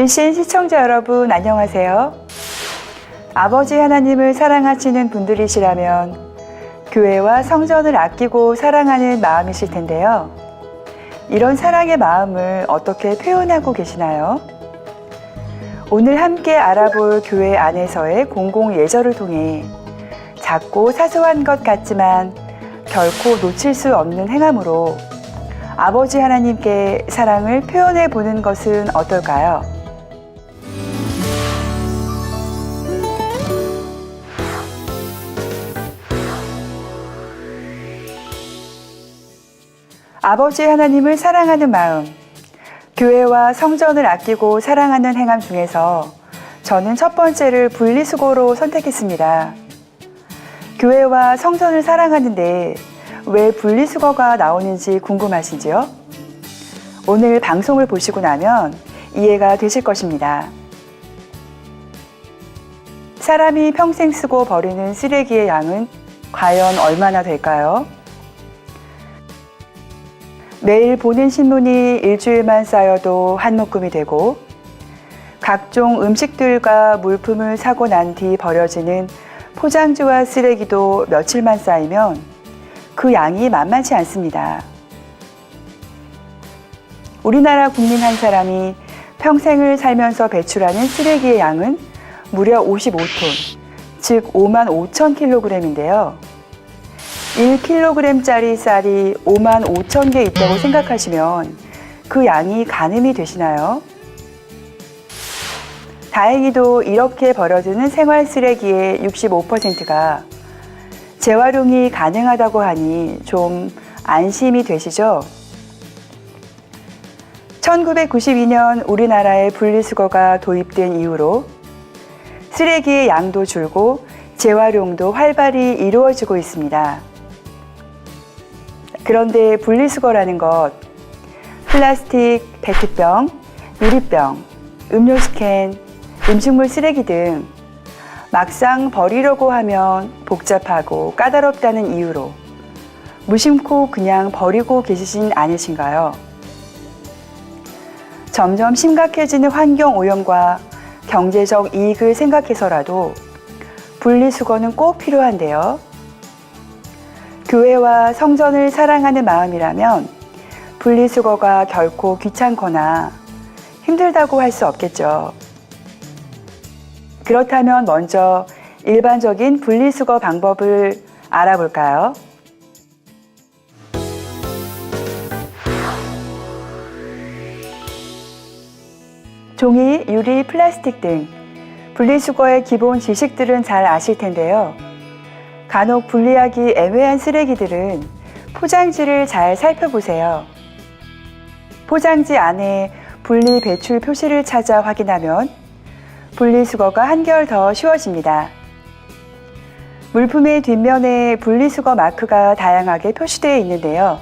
귀신 시청자 여러분 안녕하세요. 아버지 하나님을 사랑하시는 분들이시라면 교회와 성전을 아끼고 사랑하는 마음이실 텐데요. 이런 사랑의 마음을 어떻게 표현하고 계시나요? 오늘 함께 알아볼 교회 안에서의 공공 예절을 통해 작고 사소한 것 같지만 결코 놓칠 수 없는 행함으로 아버지 하나님께 사랑을 표현해 보는 것은 어떨까요? 아버지 하나님을 사랑하는 마음, 교회와 성전을 아끼고 사랑하는 행함 중에서 저는 첫 번째를 분리수거로 선택했습니다. 교회와 성전을 사랑하는데 왜 분리수거가 나오는지 궁금하시지요? 오늘 방송을 보시고 나면 이해가 되실 것입니다. 사람이 평생 쓰고 버리는 쓰레기의 양은 과연 얼마나 될까요? 매일 보는 신문이 일주일만 쌓여도 한 묶음이 되고 각종 음식들과 물품을 사고 난 뒤 버려지는 포장지와 쓰레기도 며칠만 쌓이면 그 양이 만만치 않습니다. 우리나라 국민 한 사람이 평생을 살면서 배출하는 쓰레기의 양은 무려 55톤, 즉 55,000kg인데요. 1kg짜리 쌀이 55,000개 있다고 생각하시면 그 양이 가늠이 되시나요? 다행히도 이렇게 버려지는 생활 쓰레기의 65%가 재활용이 가능하다고 하니 좀 안심이 되시죠? 1992년 우리나라에 분리수거가 도입된 이후로 쓰레기의 양도 줄고 재활용도 활발히 이루어지고 있습니다. 그런데 분리수거라는 것, 플라스틱, 페트병, 유리병, 음료수 캔, 음식물 쓰레기 등 막상 버리려고 하면 복잡하고 까다롭다는 이유로 무심코 그냥 버리고 계시진 않으신가요? 점점 심각해지는 환경 오염과 경제적 이익을 생각해서라도 분리수거는 꼭 필요한데요. 교회와 성전을 사랑하는 마음이라면 분리수거가 결코 귀찮거나 힘들다고 할 수 없겠죠. 그렇다면 먼저 일반적인 분리수거 방법을 알아볼까요? 종이, 유리, 플라스틱 등 분리수거의 기본 지식들은 잘 아실 텐데요. 간혹 분리하기 애매한 쓰레기들은 포장지를 잘 살펴보세요. 포장지 안에 분리 배출 표시를 찾아 확인하면 분리수거가 한결 더 쉬워집니다. 물품의 뒷면에 분리수거 마크가 다양하게 표시되어 있는데요.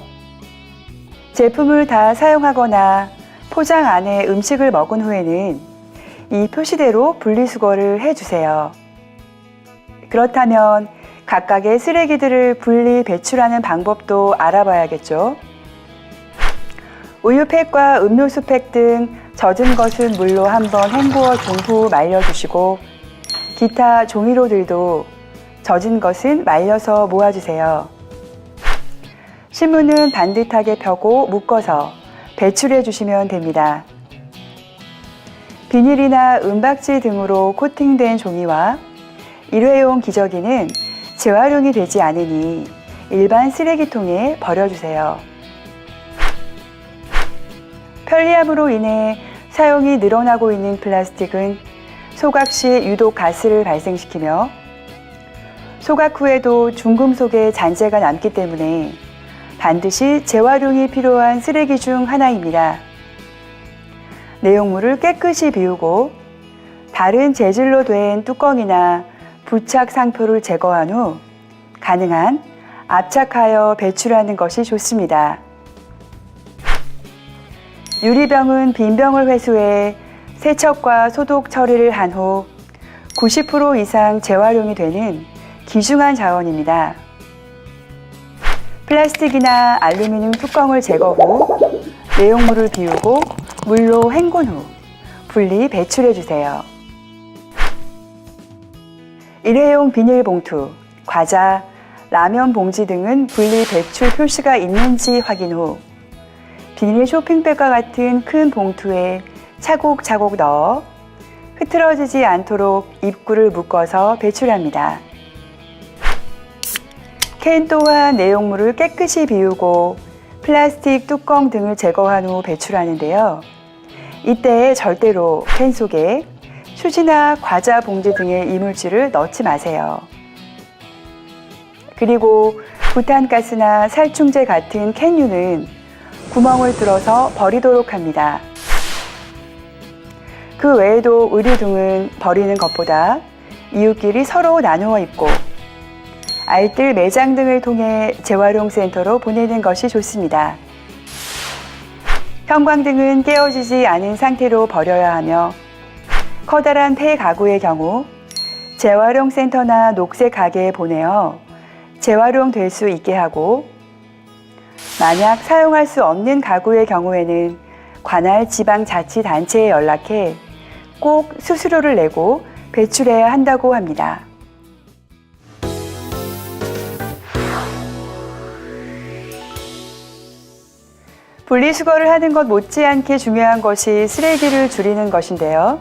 제품을 다 사용하거나 포장 안에 음식을 먹은 후에는 이 표시대로 분리수거를 해주세요. 그렇다면 각각의 쓰레기들을 분리 배출하는 방법도 알아봐야겠죠. 우유팩과 음료수팩 등 젖은 것은 물로 한번 헹구어 준 후 말려주시고 기타 종이로들도 젖은 것은 말려서 모아주세요. 신문은 반듯하게 펴고 묶어서 배출해 주시면 됩니다. 비닐이나 은박지 등으로 코팅된 종이와 일회용 기저귀는 재활용이 되지 않으니 일반 쓰레기통에 버려주세요. 편리함으로 인해 사용이 늘어나고 있는 플라스틱은 소각 시 유독 가스를 발생시키며 소각 후에도 중금속의 잔재가 남기 때문에 반드시 재활용이 필요한 쓰레기 중 하나입니다. 내용물을 깨끗이 비우고 다른 재질로 된 뚜껑이나 부착 상표를 제거한 후 가능한 압착하여 배출하는 것이 좋습니다. 유리병은 빈 병을 회수해 세척과 소독 처리를 한 후 90% 이상 재활용이 되는 귀중한 자원입니다. 플라스틱이나 알루미늄 뚜껑을 제거 후 내용물을 비우고 물로 헹군 후 분리 배출해 주세요. 일회용 비닐봉투, 과자, 라면 봉지 등은 분리 배출 표시가 있는지 확인 후 비닐 쇼핑백과 같은 큰 봉투에 차곡차곡 넣어 흐트러지지 않도록 입구를 묶어서 배출합니다. 캔 또한 내용물을 깨끗이 비우고 플라스틱 뚜껑 등을 제거한 후 배출하는데요. 이때 절대로 캔 속에 휴지나 과자 봉지 등의 이물질을 넣지 마세요. 그리고 부탄가스나 살충제 같은 캔류는 구멍을 뚫어서 버리도록 합니다. 그 외에도 의류 등은 버리는 것보다 이웃끼리 서로 나누어 입고 알뜰 매장 등을 통해 재활용센터로 보내는 것이 좋습니다. 형광등은 깨어지지 않은 상태로 버려야 하며 커다란 폐가구의 경우 재활용센터나 녹색 가게에 보내어 재활용될 수 있게 하고 만약 사용할 수 없는 가구의 경우에는 관할 지방자치단체에 연락해 꼭 수수료를 내고 배출해야 한다고 합니다. 분리수거를 하는 것 못지않게 중요한 것이 쓰레기를 줄이는 것인데요.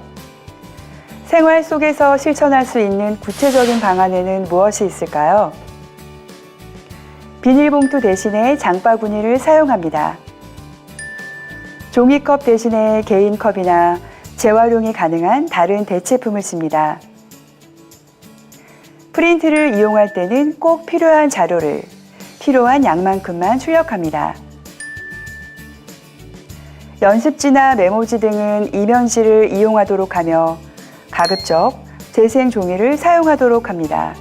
생활 속에서 실천할 수 있는 구체적인 방안에는 무엇이 있을까요? 비닐봉투 대신에 장바구니를 사용합니다. 종이컵 대신에 개인컵이나 재활용이 가능한 다른 대체품을 씁니다. 프린트를 이용할 때는 꼭 필요한 자료를 필요한 양만큼만 출력합니다. 연습지나 메모지 등은 이면지를 이용하도록 하며 가급적 재생 종이를 사용하도록 합니다.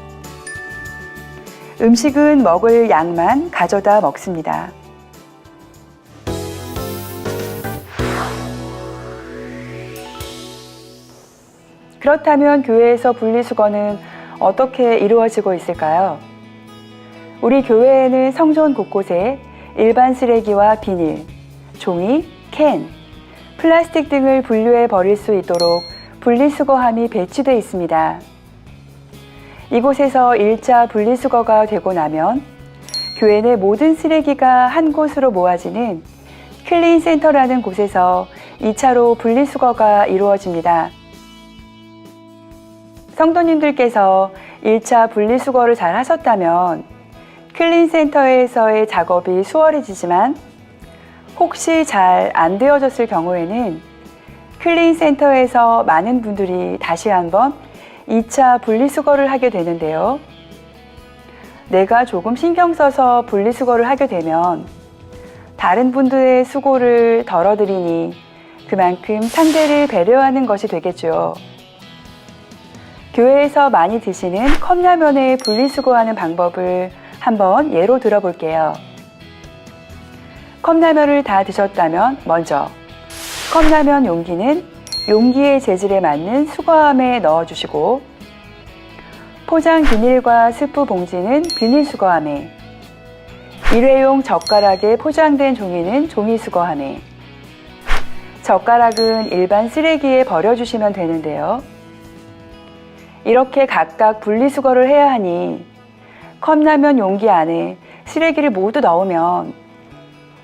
음식은 먹을 양만 가져다 먹습니다. 그렇다면 교회에서 분리수거는 어떻게 이루어지고 있을까요? 우리 교회에는 성전 곳곳에 일반 쓰레기와 비닐, 종이, 캔, 플라스틱 등을 분류해 버릴 수 있도록 분리수거함이 배치되어 있습니다. 이곳에서 1차 분리수거가 되고 나면 교회 내 모든 쓰레기가 한 곳으로 모아지는 클린센터라는 곳에서 2차로 분리수거가 이루어집니다. 성도님들께서 1차 분리수거를 잘 하셨다면 클린센터에서의 작업이 수월해지지만 혹시 잘 안 되어졌을 경우에는 클린센터에서 많은 분들이 다시 한번 2차 분리수거를 하게 되는데요. 내가 조금 신경 써서 분리수거를 하게 되면 다른 분들의 수고를 덜어드리니 그만큼 상대를 배려하는 것이 되겠죠. 교회에서 많이 드시는 컵라면에 분리수거하는 방법을 한번 예로 들어볼게요. 컵라면을 다 드셨다면 먼저 컵라면 용기는 용기의 재질에 맞는 수거함에 넣어주시고 포장 비닐과 스프 봉지는 비닐 수거함에 일회용 젓가락에 포장된 종이는 종이 수거함에 젓가락은 일반 쓰레기에 버려주시면 되는데요. 이렇게 각각 분리수거를 해야 하니 컵라면 용기 안에 쓰레기를 모두 넣으면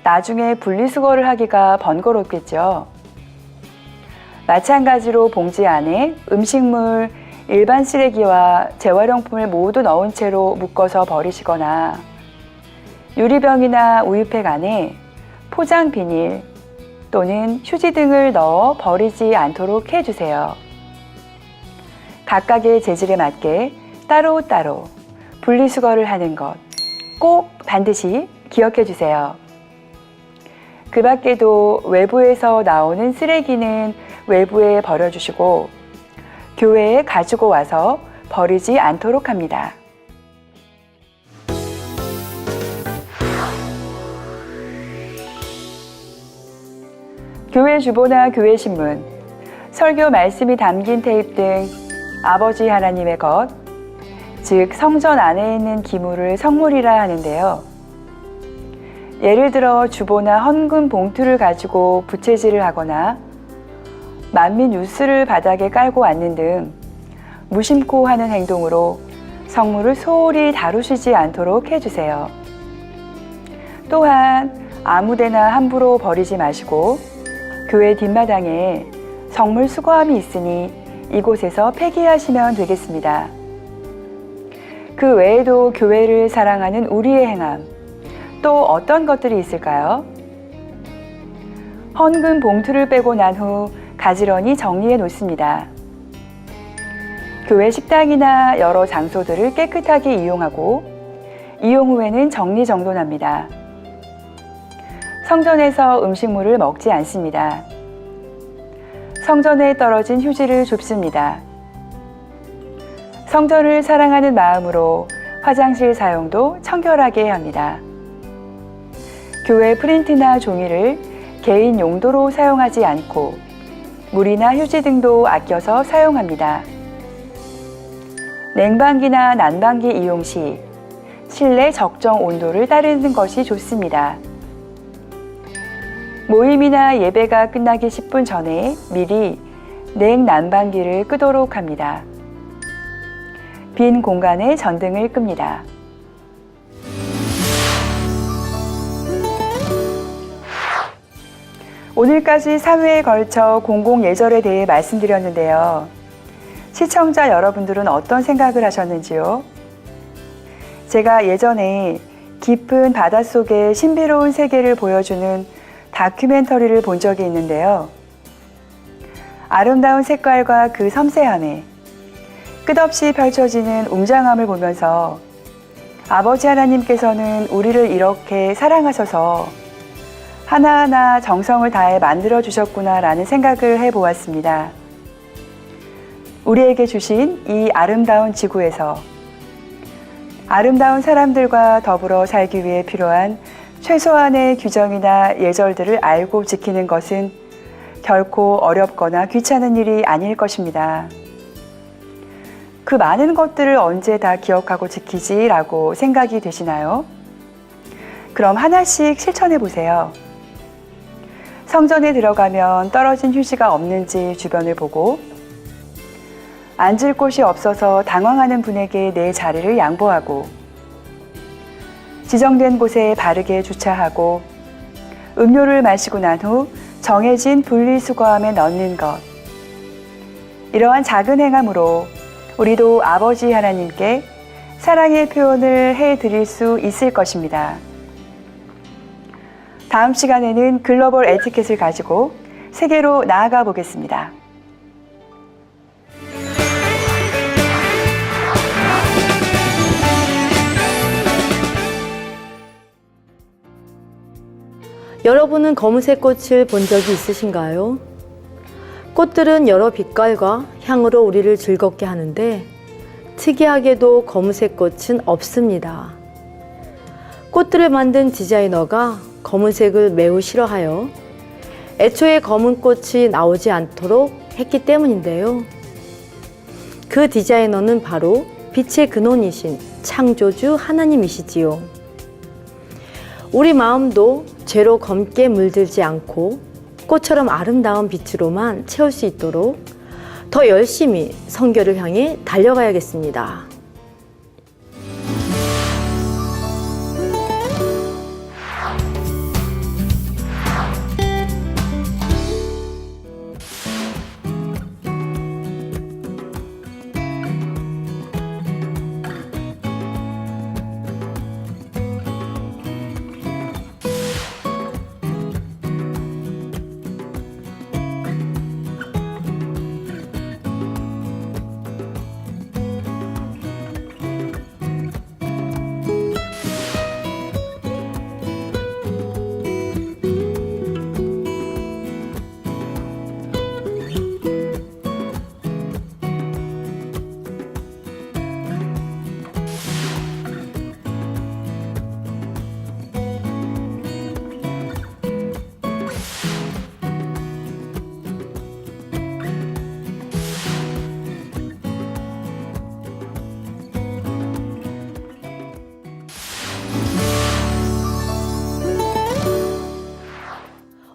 나중에 분리수거를 하기가 번거롭겠죠. 마찬가지로 봉지 안에 음식물, 일반 쓰레기와 재활용품을 모두 넣은 채로 묶어서 버리시거나 유리병이나 우유팩 안에 포장 비닐 또는 휴지 등을 넣어 버리지 않도록 해주세요. 각각의 재질에 맞게 따로따로 분리수거를 하는 것 꼭 반드시 기억해 주세요. 그 밖에도 외부에서 나오는 쓰레기는 외부에 버려주시고 교회에 가지고 와서 버리지 않도록 합니다. 교회 주보나 교회 신문, 설교 말씀이 담긴 테이프 등 아버지 하나님의 것, 즉 성전 안에 있는 기물을 성물이라 하는데요. 예를 들어 주보나 헌금 봉투를 가지고 부채질을 하거나 만민 뉴스를 바닥에 깔고 앉는 등 무심코 하는 행동으로 성물을 소홀히 다루시지 않도록 해주세요. 또한 아무데나 함부로 버리지 마시고 교회 뒷마당에 성물 수거함이 있으니 이곳에서 폐기하시면 되겠습니다. 그 외에도 교회를 사랑하는 우리의 행함, 또 어떤 것들이 있을까요? 헌금 봉투를 빼고 난 후 가지런히 정리해 놓습니다. 교회 식당이나 여러 장소들을 깨끗하게 이용하고 이용 후에는 정리정돈합니다. 성전에서 음식물을 먹지 않습니다. 성전에 떨어진 휴지를 줍습니다. 성전을 사랑하는 마음으로 화장실 사용도 청결하게 합니다. 교회 프린트나 종이를 개인 용도로 사용하지 않고 물이나 휴지 등도 아껴서 사용합니다. 냉방기나 난방기 이용 시 실내 적정 온도를 따르는 것이 좋습니다. 모임이나 예배가 끝나기 10분 전에 미리 냉난방기를 끄도록 합니다. 빈 공간에 전등을 끕니다. 오늘까지 3회에 걸쳐 공공예절에 대해 말씀드렸는데요. 시청자 여러분들은 어떤 생각을 하셨는지요? 제가 예전에 깊은 바닷속의 신비로운 세계를 보여주는 다큐멘터리를 본 적이 있는데요. 아름다운 색깔과 그 섬세함에 끝없이 펼쳐지는 웅장함을 보면서 아버지 하나님께서는 우리를 이렇게 사랑하셔서 하나하나 정성을 다해 만들어 주셨구나라는 생각을 해보았습니다. 우리에게 주신 이 아름다운 지구에서 아름다운 사람들과 더불어 살기 위해 필요한 최소한의 규정이나 예절들을 알고 지키는 것은 결코 어렵거나 귀찮은 일이 아닐 것입니다. 그 많은 것들을 언제 다 기억하고 지키지라고 생각이 되시나요? 그럼 하나씩 실천해 보세요. 성전에 들어가면 떨어진 휴지가 없는지 주변을 보고, 앉을 곳이 없어서 당황하는 분에게 내 자리를 양보하고, 지정된 곳에 바르게 주차하고, 음료를 마시고 난 후 정해진 분리수거함에 넣는 것. 이러한 작은 행함으로 우리도 아버지 하나님께 사랑의 표현을 해드릴 수 있을 것입니다. 다음 시간에는 글로벌 에티켓을 가지고 세계로 나아가 보겠습니다. 여러분은 검은색 꽃을 본 적이 있으신가요? 꽃들은 여러 빛깔과 향으로 우리를 즐겁게 하는데 특이하게도 검은색 꽃은 없습니다. 꽃들을 만든 디자이너가 검은색을 매우 싫어하여 애초에 검은 꽃이 나오지 않도록 했기 때문인데요. 그 디자이너는 바로 빛의 근원이신 창조주 하나님이시지요. 우리 마음도 죄로 검게 물들지 않고 꽃처럼 아름다운 빛으로만 채울 수 있도록 더 열심히 성결을 향해 달려가야겠습니다.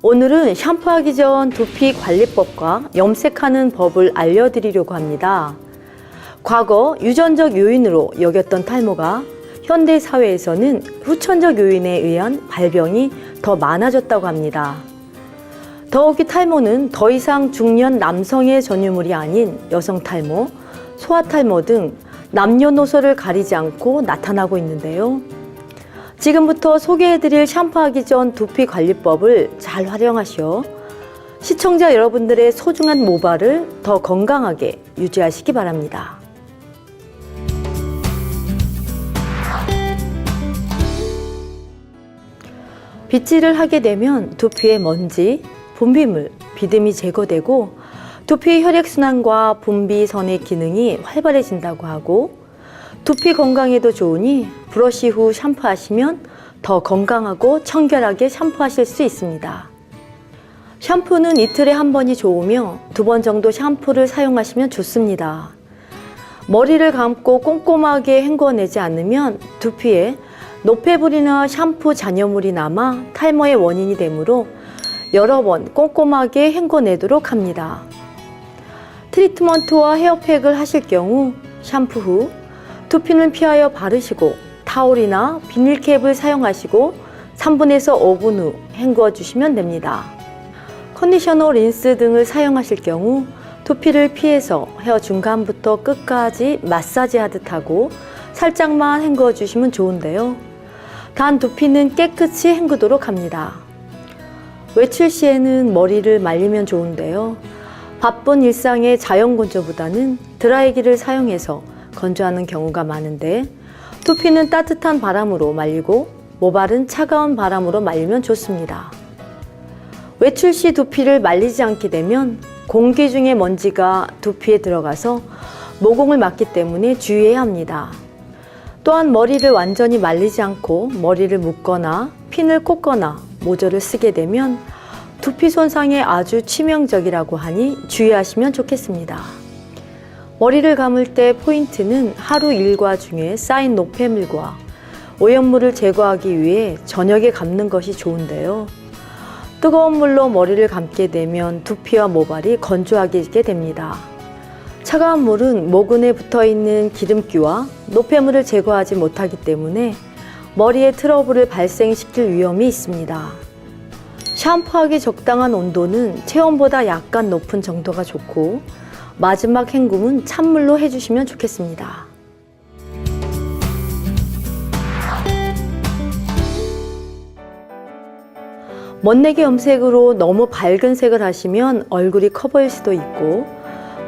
오늘은 샴푸하기 전 두피 관리법과 염색하는 법을 알려드리려고 합니다. 과거 유전적 요인으로 여겼던 탈모가 현대 사회에서는 후천적 요인에 의한 발병이 더 많아졌다고 합니다. 더욱이 탈모는 더 이상 중년 남성의 전유물이 아닌 여성 탈모, 소아 탈모 등 남녀노소를 가리지 않고 나타나고 있는데요. 지금부터 소개해드릴 샴푸하기 전 두피 관리법을 잘 활용하시어 시청자 여러분들의 소중한 모발을 더 건강하게 유지하시기 바랍니다. 빗질을 하게 되면 두피의 먼지, 분비물, 비듬이 제거되고 두피 혈액순환과 분비선의 기능이 활발해진다고 하고 두피 건강에도 좋으니 브러쉬 후 샴푸하시면 더 건강하고 청결하게 샴푸하실 수 있습니다. 샴푸는 이틀에 한 번이 좋으며 2번 정도 샴푸를 사용하시면 좋습니다. 머리를 감고 꼼꼼하게 헹궈내지 않으면 두피에 노폐물이나 샴푸 잔여물이 남아 탈모의 원인이 되므로 여러 번 꼼꼼하게 헹궈내도록 합니다. 트리트먼트와 헤어팩을 하실 경우 샴푸 후 두피는 피하여 바르시고 타올이나 비닐캡을 사용하시고 3분에서 5분 후 헹궈 주시면 됩니다. 컨디셔너, 린스 등을 사용하실 경우 두피를 피해서 헤어 중간부터 끝까지 마사지하듯 하고 살짝만 헹궈 주시면 좋은데요. 단 두피는 깨끗이 헹구도록 합니다. 외출 시에는 머리를 말리면 좋은데요. 바쁜 일상의 자연 건조보다는 드라이기를 사용해서 건조하는 경우가 많은데 두피는 따뜻한 바람으로 말리고 모발은 차가운 바람으로 말리면 좋습니다. 외출 시 두피를 말리지 않게 되면 공기 중에 먼지가 두피에 들어가서 모공을 막기 때문에 주의해야 합니다. 또한 머리를 완전히 말리지 않고 머리를 묶거나 핀을 꽂거나 모조를 쓰게 되면 두피 손상에 아주 치명적이라고 하니 주의하시면 좋겠습니다. 머리를 감을 때 포인트는 하루 일과 중에 쌓인 노폐물과 오염물을 제거하기 위해 저녁에 감는 것이 좋은데요. 뜨거운 물로 머리를 감게 되면 두피와 모발이 건조하게 됩니다. 차가운 물은 모근에 붙어있는 기름기와 노폐물을 제거하지 못하기 때문에 머리에 트러블을 발생시킬 위험이 있습니다. 샴푸하기 적당한 온도는 체온보다 약간 높은 정도가 좋고 마지막 헹굼은 찬물로 해주시면 좋겠습니다. 멋내기 염색으로 너무 밝은 색을 하시면 얼굴이 커 보일 수도 있고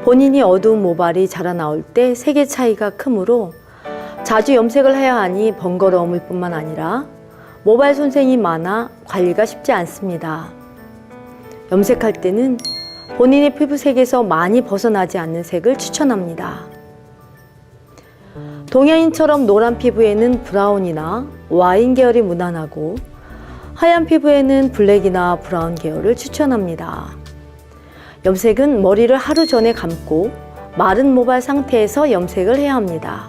본인이 어두운 모발이 자라나올 때 색의 차이가 크므로 자주 염색을 해야 하니 번거로움일 뿐만 아니라 모발 손상이 많아 관리가 쉽지 않습니다. 염색할 때는 본인의 피부색에서 많이 벗어나지 않는 색을 추천합니다. 동양인처럼 노란 피부에는 브라운이나 와인 계열이 무난하고 하얀 피부에는 블랙이나 브라운 계열을 추천합니다. 염색은 머리를 하루 전에 감고 마른 모발 상태에서 염색을 해야 합니다.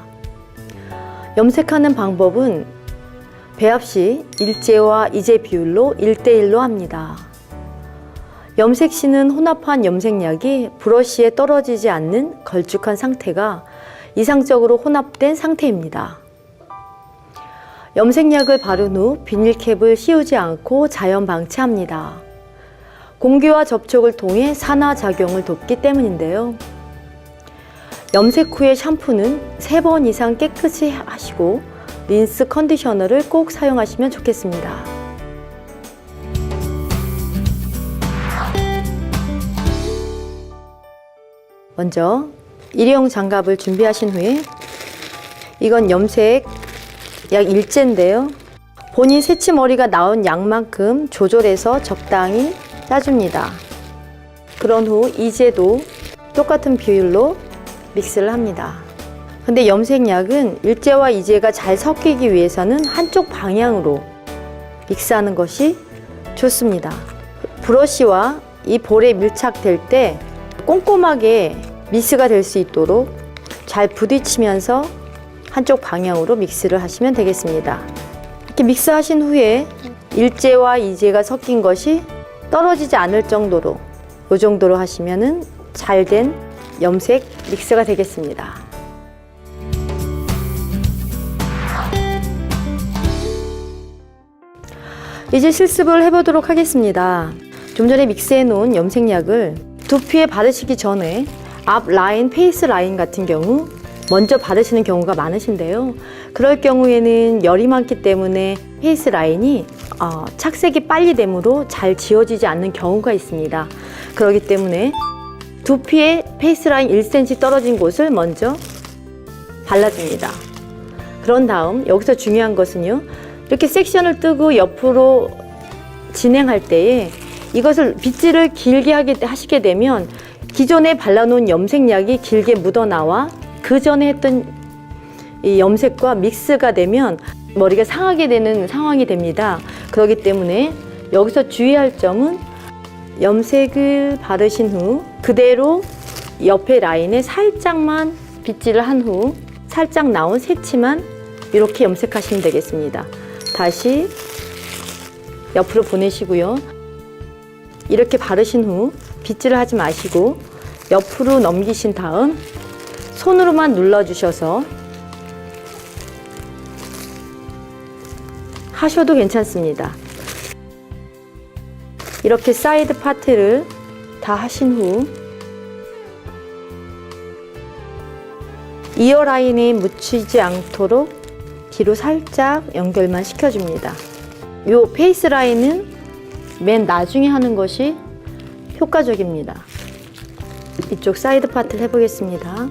염색하는 방법은 배합 시 일제와 이제 비율로 1:1로 합니다. 염색 시는 혼합한 염색약이 브러쉬에 떨어지지 않는 걸쭉한 상태가 이상적으로 혼합된 상태입니다. 염색약을 바른 후 비닐캡을 씌우지 않고 자연 방치합니다. 공기와 접촉을 통해 산화작용을 돕기 때문인데요. 염색 후의 샴푸는 3번 이상 깨끗이 하시고 린스 컨디셔너를 꼭 사용하시면 좋겠습니다. 먼저 일회용 장갑을 준비하신 후에 이건 염색 약 일제인데요. 본인 새치머리가 나온 양만큼 조절해서 적당히 짜줍니다. 그런 후 이제도 똑같은 비율로 믹스를 합니다. 근데 염색약은 일제와 이제가 잘 섞이기 위해서는 한쪽 방향으로 믹스하는 것이 좋습니다. 브러쉬와 이 볼에 밀착될 때 꼼꼼하게 믹스가 될 수 있도록 잘 부딪히면서 한쪽 방향으로 믹스를 하시면 되겠습니다. 이렇게 믹스하신 후에 일제와 이제가 섞인 것이 떨어지지 않을 정도로 이 정도로 하시면은 잘된 염색 믹스가 되겠습니다. 이제 실습을 해보도록 하겠습니다. 좀 전에 믹스해 놓은 염색약을 두피에 바르시기 전에 앞 라인, 페이스 라인 같은 경우 먼저 바르시는 경우가 많으신데요. 그럴 경우에는 열이 많기 때문에 페이스 라인이 착색이 빨리 되므로 잘 지워지지 않는 경우가 있습니다. 그렇기 때문에 두피에 페이스 라인 1cm 떨어진 곳을 먼저 발라줍니다. 그런 다음 여기서 중요한 것은요. 이렇게 섹션을 뜨고 옆으로 진행할 때에 이것을 빗질을 길게 하시게 되면 기존에 발라놓은 염색약이 길게 묻어나와 그 전에 했던 이 염색과 믹스가 되면 머리가 상하게 되는 상황이 됩니다. 그렇기 때문에 여기서 주의할 점은 염색을 바르신 후 그대로 옆에 라인에 살짝만 빗질을 한 후 살짝 나온 새치만 이렇게 염색하시면 되겠습니다. 다시 옆으로 보내시고요. 이렇게 바르신 후 빗질을 하지 마시고 옆으로 넘기신 다음 손으로만 눌러주셔서 하셔도 괜찮습니다. 이렇게 사이드 파트를 다 하신 후 이어 라인에 묻히지 않도록 뒤로 살짝 연결만 시켜줍니다. 이 페이스 라인은 맨 나중에 하는 것이 효과적입니다. 이쪽 사이드 파트를 해보겠습니다.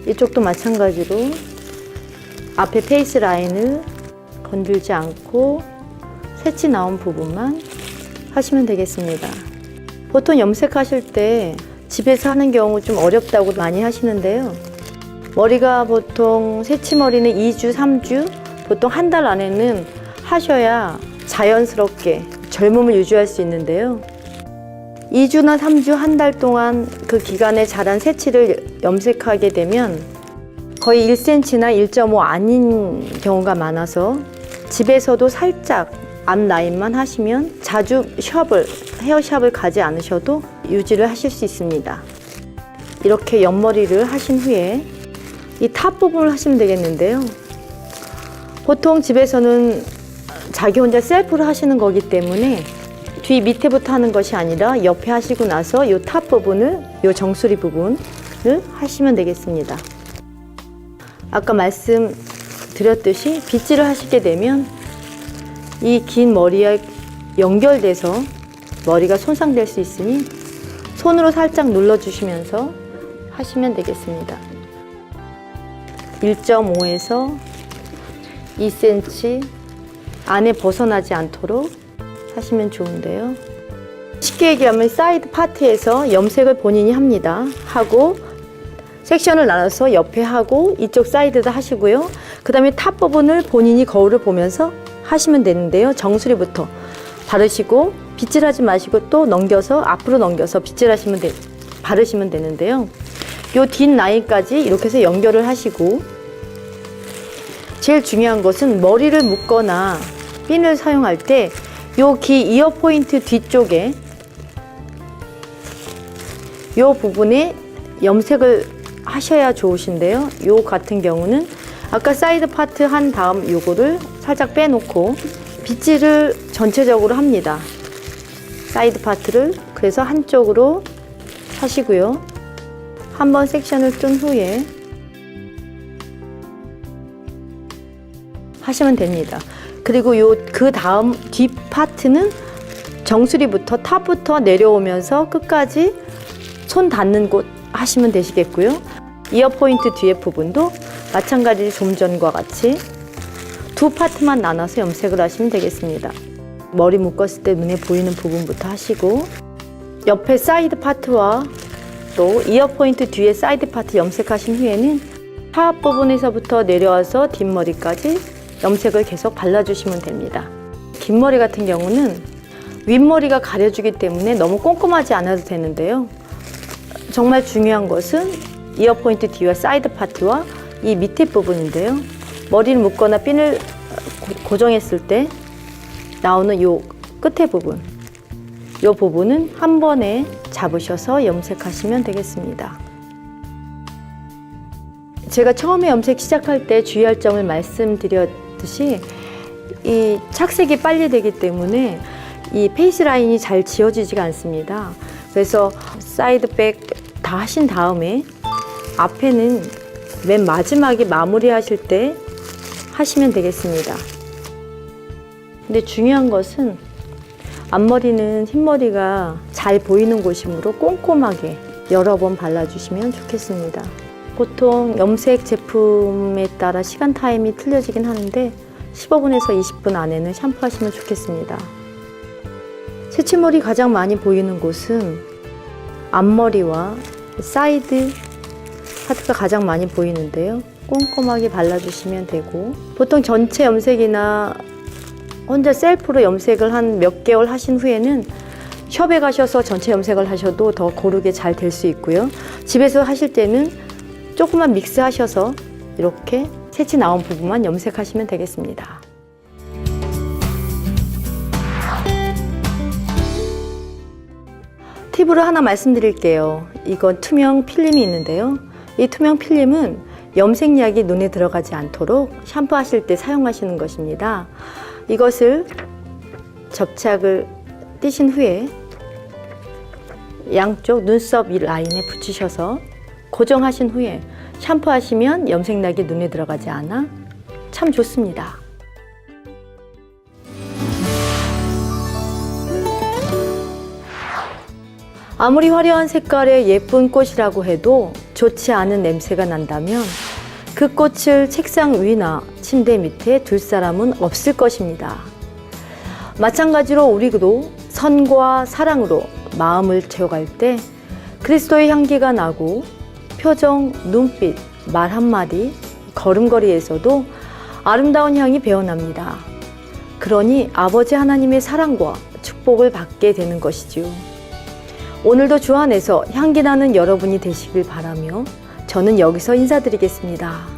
이쪽도 마찬가지로 앞에 페이스 라인을 건들지 않고 새치 나온 부분만 하시면 되겠습니다. 보통 염색하실 때 집에서 하는 경우 좀 어렵다고 많이 하시는데요. 머리가 보통 새치머리는 2주, 3주, 보통 한 달 안에는 하셔야 자연스럽게 젊음을 유지할 수 있는데요. 2주나 3주, 한 달 동안 그 기간에 자란 새치를 염색하게 되면 거의 1cm나 1.5 아닌 경우가 많아서 집에서도 살짝 앞 라인만 하시면 자주 헤어샵을 가지 않으셔도 유지를 하실 수 있습니다. 이렇게 옆머리를 하신 후에 이 탑 부분을 하시면 되겠는데요. 보통 집에서는 자기 혼자 셀프로 하시는 거기 때문에 뒤 밑에부터 하는 것이 아니라 옆에 하시고 나서 이 탑 부분을, 이 정수리 부분을 하시면 되겠습니다. 아까 말씀드렸듯이 빗질을 하시게 되면 이 긴 머리에 연결돼서 머리가 손상될 수 있으니 손으로 살짝 눌러주시면서 하시면 되겠습니다. 1.5에서 2cm 안에 벗어나지 않도록 하시면 좋은데요. 쉽게 얘기하면 사이드 파트에서 염색을 본인이 합니다. 하고 섹션을 나눠서 옆에 하고 이쪽 사이드도 하시고요. 그 다음에 탑 부분을 본인이 거울을 보면서 하시면 되는데요. 정수리부터 바르시고 빗질하지 마시고 또 넘겨서 앞으로 넘겨서 바르시면 되는데요. 요 뒷 라인까지 이렇게 해서 연결을 하시고 제일 중요한 것은 머리를 묶거나 핀을 사용할 때 요 이어 포인트 뒤쪽에 요 부분에 염색을 하셔야 좋으신데요. 요 같은 경우는 아까 사이드 파트 한 다음 요거를 살짝 빼놓고 빗질을 전체적으로 합니다. 사이드 파트를 그래서 한쪽으로 하시고요. 한번 섹션을 뜬 후에 하시면 됩니다. 그리고 그 다음 뒷 파트는 정수리부터 탑부터 내려오면서 끝까지 손 닿는 곳 하시면 되시겠고요. 이어 포인트 뒤에 부분도 마찬가지 좀 전과 같이 두 파트만 나눠서 염색을 하시면 되겠습니다. 머리 묶었을 때 눈에 보이는 부분부터 하시고 옆에 사이드 파트와 또 이어 포인트 뒤에 사이드 파트 염색하신 후에는 하악 부분에서부터 내려와서 뒷머리까지 염색을 계속 발라주시면 됩니다. 긴 머리 같은 경우는 윗머리가 가려주기 때문에 너무 꼼꼼하지 않아도 되는데요. 정말 중요한 것은 이어 포인트 뒤와 사이드 파트와 이 밑에 부분인데요. 머리를 묶거나 핀을 고정했을 때 나오는 요 끝에 부분, 이 부분은 한 번에 잡으셔서 염색하시면 되겠습니다. 제가 처음에 염색 시작할 때 주의할 점을 말씀드렸듯이 이 착색이 빨리 되기 때문에 이 페이스 라인이 잘 지워지지가 않습니다. 그래서 사이드백 다 하신 다음에 앞에는 맨 마지막에 마무리하실 때 하시면 되겠습니다. 근데 중요한 것은 앞머리는 흰머리가 잘 보이는 곳이므로 꼼꼼하게 여러 번 발라주시면 좋겠습니다. 보통 염색 제품에 따라 시간 타임이 틀려지긴 하는데 15분에서 20분 안에는 샴푸하시면 좋겠습니다. 새치머리 가장 많이 보이는 곳은 앞머리와 사이드 파트가 가장 많이 보이는데요. 꼼꼼하게 발라주시면 되고, 보통 전체 염색이나 혼자 셀프로 염색을 한 몇 개월 하신 후에는 숍에 가셔서 전체 염색을 하셔도 더 고르게 잘 될 수 있고요. 집에서 하실 때는 조금만 믹스하셔서 이렇게 새치 나온 부분만 염색하시면 되겠습니다. 팁으로 하나 말씀드릴게요. 이건 투명 필름이 있는데요. 이 투명 필름은 염색약이 눈에 들어가지 않도록 샴푸하실 때 사용하시는 것입니다. 이것을 접착을 띄신 후에 양쪽 눈썹 이 라인에 붙이셔서 고정하신 후에 샴푸하시면 염색약이 눈에 들어가지 않아 참 좋습니다. 아무리 화려한 색깔의 예쁜 꽃이라고 해도 좋지 않은 냄새가 난다면 그 꽃을 책상 위나 침대 밑에 둘 사람은 없을 것입니다. 마찬가지로 우리도 선과 사랑으로 마음을 채워갈 때 그리스도의 향기가 나고 표정, 눈빛, 말 한마디, 걸음걸이에서도 아름다운 향이 배어납니다. 그러니 아버지 하나님의 사랑과 축복을 받게 되는 것이지요. 오늘도 주 안에서 향기 나는 여러분이 되시길 바라며 저는 여기서 인사드리겠습니다.